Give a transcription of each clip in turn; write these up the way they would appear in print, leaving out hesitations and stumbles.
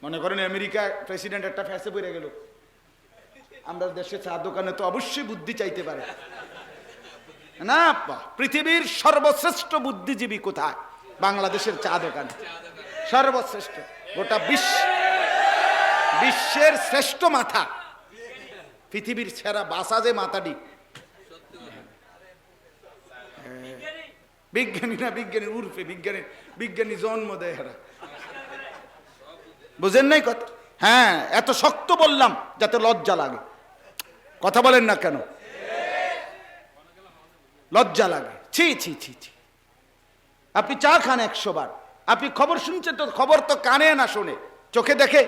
মনে করেন America president একটা ফ্যাসে পড়ে গেল, আমরা দেশে চা দোকানে তো অবশ্যই বুদ্ধি চাইতে পারে না। পৃথিবীর সর্বশ্রেষ্ঠ বুদ্ধিজীবী কোথায়? বাংলাদেশের চা দোকানে সর্বশ্রেষ্ঠ। গোটা বিশ্বের শ্রেষ্ঠ মাথা, পৃথিবীর সেরা বাসা যে মাথাটি, বিজ্ঞানী না বিজ্ঞানী উর্ফে বিজ্ঞানী জন্ম দেয় এরা, বুঝেন নাই কথা? হ্যাঁ, এত শক্ত বললাম যাতে লজ্জা লাগে। কথা বলেন না কেন? লজ্জা লাগে। ছি ছি ছি ছি। আপনি চা খান 100 বার, আপনি খবর শুনছেন তো, খবর তো কানে না শোনে, চোখে দেখে।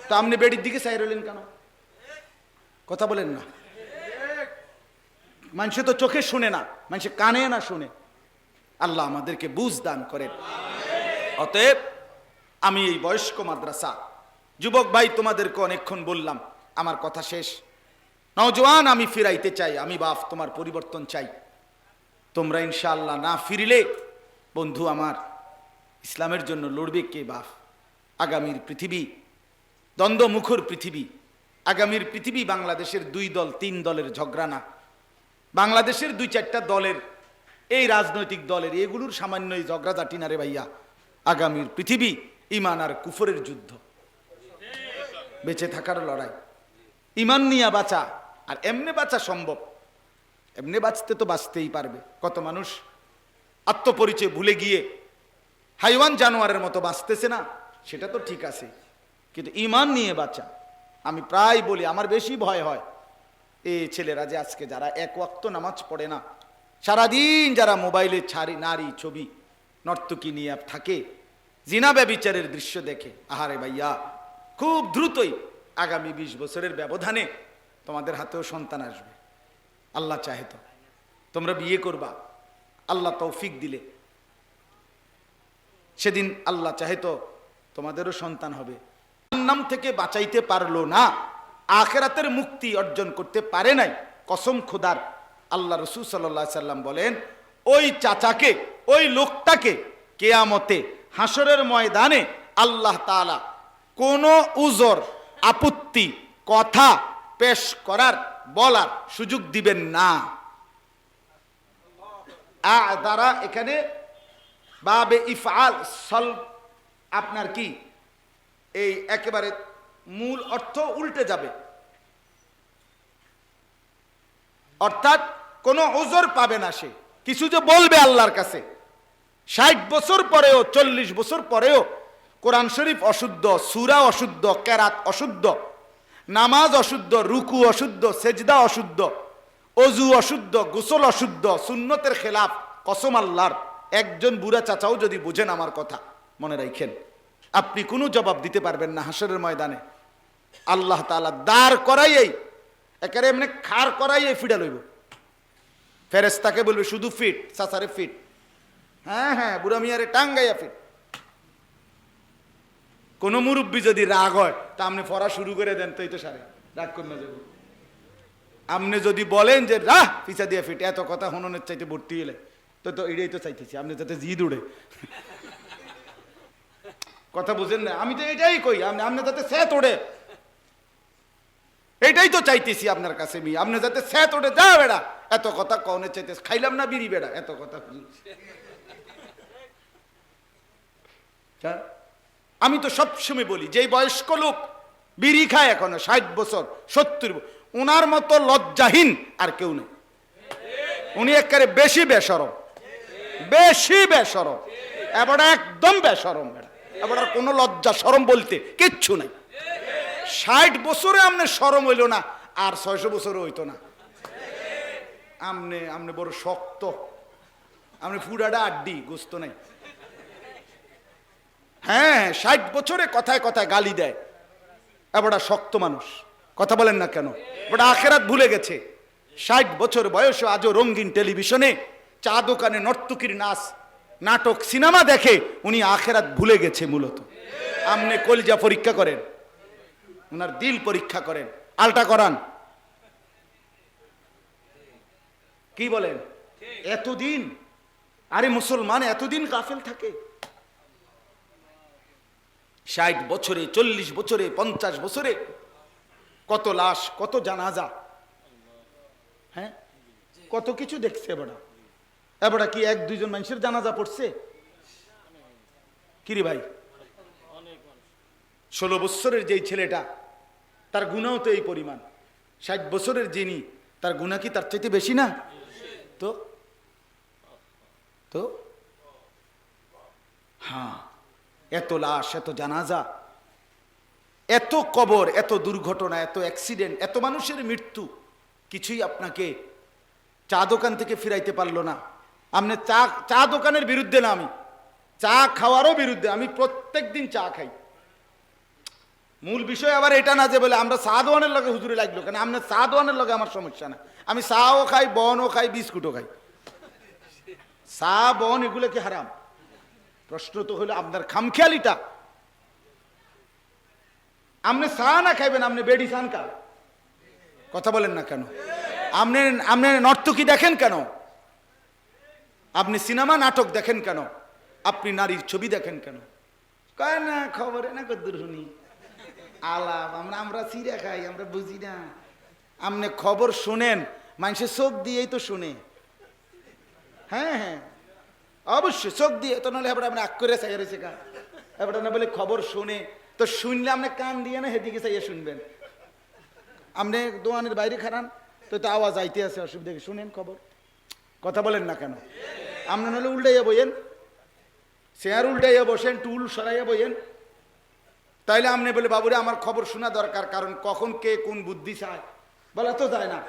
তা আপনি বেডির দিকে চাই রইলেন কেন? কথা বলেন না। মানুষ তো চোখে শুনে না, মানুষ কানে না শুনে। আল্লাহ আমাদেরকে বুঝ দান করেন। অতএব আমি এই বয়স্ক মাদ্রাসা যুবক ভাই তোমাদেরকে অনেকক্ষণ বললাম, আমার কথা শেষ। নওজোয়ান, আমি ফিরাইতে চাই, আমি বাপ তোমার পরিবর্তন চাই। তোমরা ইনশাআল্লাহ না ফিরিলে বন্ধু আমার, ইসলামের জন্য লড়বে কে বাপ? আগামীর পৃথিবী দ্বন্দ্বমুখর পৃথিবী। আগামীর পৃথিবী বাংলাদেশের 2 দল 3 দলের ঝগড়া না, বাংলাদেশের 2-4টা দলের, এই রাজনৈতিক দলের এগুলোর সামান্য এই ঝগড়াঝাটি না রে ভাইয়া। আগামীর পৃথিবী ইমান আর কুফরের যুদ্ধ, বেঁচে থাকার লড়াই। ইমান নিয়ে বাঁচা, আর এমনি বাঁচা সম্ভব? এমনি বাঁচতে তো বাঁচতেই পারবে। কত মানুষ আত্মপরিচয় ভুলে গিয়ে হাইওয়ান জানোয়ারের মতো বাঁচতেছে না, সেটা তো ঠিক আছে, কিন্তু ইমান নিয়ে বাঁচা। আমি প্রায় বলি, আমার বেশি ভয় হয় এই ছেলেরা যে আজকে যারা 1 ওয়াক্ত নামাজ পড়ে না, সারাদিন যারা মোবাইলে নারী ছবি নর্তকী নিয়ে থাকে, জিনা ব্যভিচারের দৃশ্য দেখে। আহারে ভাইয়া, খুব দ্রুতই আগামী 20 বছরের ব্যবধানে তোমাদের হাতেও সন্তান আসবে। আল্লাহ চাহে তো তোমরা বিয়ে করবা, আল্লাহ তৌফিক দিলে সেদিন আল্লাহ চাহে তো তোমাদেরও সন্তান হবে। জাহান্নাম থেকে বাঁচাইতে পারলো না, আখিরাতের মুক্তি অর্জন করতে পারে নাই, কসম খোদার। আল্লাহ রাসূল সাল্লাল্লাহু আলাইহি সাল্লাম বলেন, ওই চাচাকে, ওই লোকটাকে কিয়ামতে হাসরের ময়দানে আল্লাহ তাআলা কোনো উযর, আপত্তি, কথা পেশ করার, বলার সুযোগ দিবেন না। দ্বারা এখানে বাবে ইফআল সলব, আপনার কি এই একেবারে মূল অর্থ উল্টে যাবে, অর্থাৎ কোনো ওজর পাবে না সে। কিছু যে বলবে আল্লাহর কাছে, 60 বছর পরেও, 40 বছর পরেও কোরআন শরীফ অশুদ্ধ, সূরা অশুদ্ধ, কেরাত অশুদ্ধ, নামাজ অশুদ্ধ, রুকু অশুদ্ধ, সেজদা অশুদ্ধ, অজু অশুদ্ধ, গোসল অশুদ্ধ, সুন্নতের খেলাফ, কসম আল্লাহর। একজন বুড়া চাচাও যদি বুঝেন আমার কথা, মনে রাখেন, আপনি কোনো জবাব দিতে পারবেন না হাসরের ময়দানে। আল্লাহ তাআলা দাঁড় করাইয়েই, একেবারে এমনি খাড় করাইয়ে ফিডা লইব। ফেরেশতাকে বলবে শুধু ফিট, চাচারে ফিট, হ্যাঁ হ্যাঁ বুড়া মিয়ারে টাঙ্গাইয়া ফিট। কোন মুরব্বী যদি রাগ হয় তা আপনি পড়া শুরু করে দেন, তো এই তো সারে রাগ করে না যাব। আপনি যদি বলেন যে রাহ পিছা দিয়ে ফিট, এত কথা হননের চাইতে ভর্তি হলে তো এটাই তো চাইতেছি, আপনি যাতে জিদ উড়ে। কথা বুঝেন না? আমি তো এটাই কই, আপনি যাতে স্যাত ওড়ে, এইটাই তো চাইতেছি আপনার কাছে। আপনি যাতে স্যাত ওড়ে, যা বেড়া এত কথা কনের চাইতে খাইলাম না বিড়ি বেড়া, এত কথা। আমি তো সবসময় বলি, যে বয়স্ক লোক বিড়ি খায় এখনো 60 বছর 70, ওনার মতো লজ্জাহীন আর কেউ নেই। উনি একেবারে বেশি বেশরম, বেশি বেশরম, এবার একদম বেশরম। এবার কোনো লজ্জা শরম বলতে কিচ্ছু নাই। 60 বছরে আমনে শরম হইল না, আর 600 বছরে হইতো না। আমনে বড় শক্ত, আপনি ফুডাটা আড্ডি গোস্ত নাই। হ্যাঁ, 60 বছরে কথায় কথায় গালি দেয়, এবার শক্ত মানুষ। কথা বলেন না কেন? ওটা আখেরাত ভুলে গেছে। 60 বছর বয়সে আজও রঙিন টেলিভিশনে, চা দোকানে নর্তকীর নাচ, নাটক, সিনেমা দেখে উনি আখেরাত ভুলে গেছে মূলত। আপনি কলজা পরীক্ষা করেন, ওনার দিল পরীক্ষা করেন, আলটা করান। কি বলেন? এতদিন, আরে মুসলমান এতদিন গাফেল থাকে? 60 বছরে, 40 বছরে, 50 বছরে কত লাশ, কত জানাজা, হ্যাঁ, কত কিছু দেখছে। এবারে কি 1-2 জন মানুষের জানাজা পড়ছে? কিরে ভাই, 16 বছরের যেই ছেলেটা, তার গুনাহ তো এই পরিমাণ। 60 বছরের যিনি, তার গুনাহ কি তার চাইতে বেশি না? তো তো হ্যাঁ, এত লাশ, এত জানাজা, এত কবর, এত দুর্ঘটনা, এত অ্যাক্সিডেন্ট, এত মানুষের মৃত্যু, কিছুই আপনাকে চা দোকান থেকে ফিরাইতে পারলো না। আপনি চা দোকানের বিরুদ্ধে না, আমি চা খাওয়ারও বিরুদ্ধে। আমি প্রত্যেক দিন চা খাই। মূল বিষয় আবার এটা না যে বলে আমরা চা দোয়ানের লগে হুজুরে লাগলো কেন। আপনার চা দোয়ানের লগে আমার সমস্যা না। আমি চাও খাই, বনও খাই, বিস্কুটও খাই। চা বন এগুলো কি হারাম? প্রশ্ন তো হলো আপনার খামখেয়ালিটা। আপনি চা না খাইবেন, আপনি বেডি চান কা? কথা বলেন না কেন? আপনি নর্তকী দেখেন কেন? আপনি সিনেমা নাটক দেখেন কেন? আপনি নারীর ছবি দেখেন কেন? কয় না খবরে না কদ্দুর শুনি আলাপ, আমরা চিড়া খাই, আমরা বুঝি না। আপনি খবর শুনেন, মানুষের চোখ দিয়েই তো শুনে। হ্যাঁ হ্যাঁ, অবশ্যই চোখ দিয়ে তো, নাহলে এবার আপনি আগ করে চাইয়া রয়েছে কা। এবার না বলে খবর শুনে, তো শুনলে আপনি কান দিয়ে না হেদিকে চাইয়া শুনবেন। আপনি দোকানের বাইরে খারান, তো আওয়াজ আইতে আছে, অসুবিধা কি? শুনেন খবর। কথা বলেন না কেন? আপনি নাহলে উল্টাইয়া বইয়েন, চেয়ার উল্টাইয়া বসেন, টুল সরাইয়া বইয়েন। তাইলে আপনি বলে বাবুরে আমার খবর শোনা দরকার, কারণ কখন কে কোন বুদ্ধি চায় বলা তো যায় না।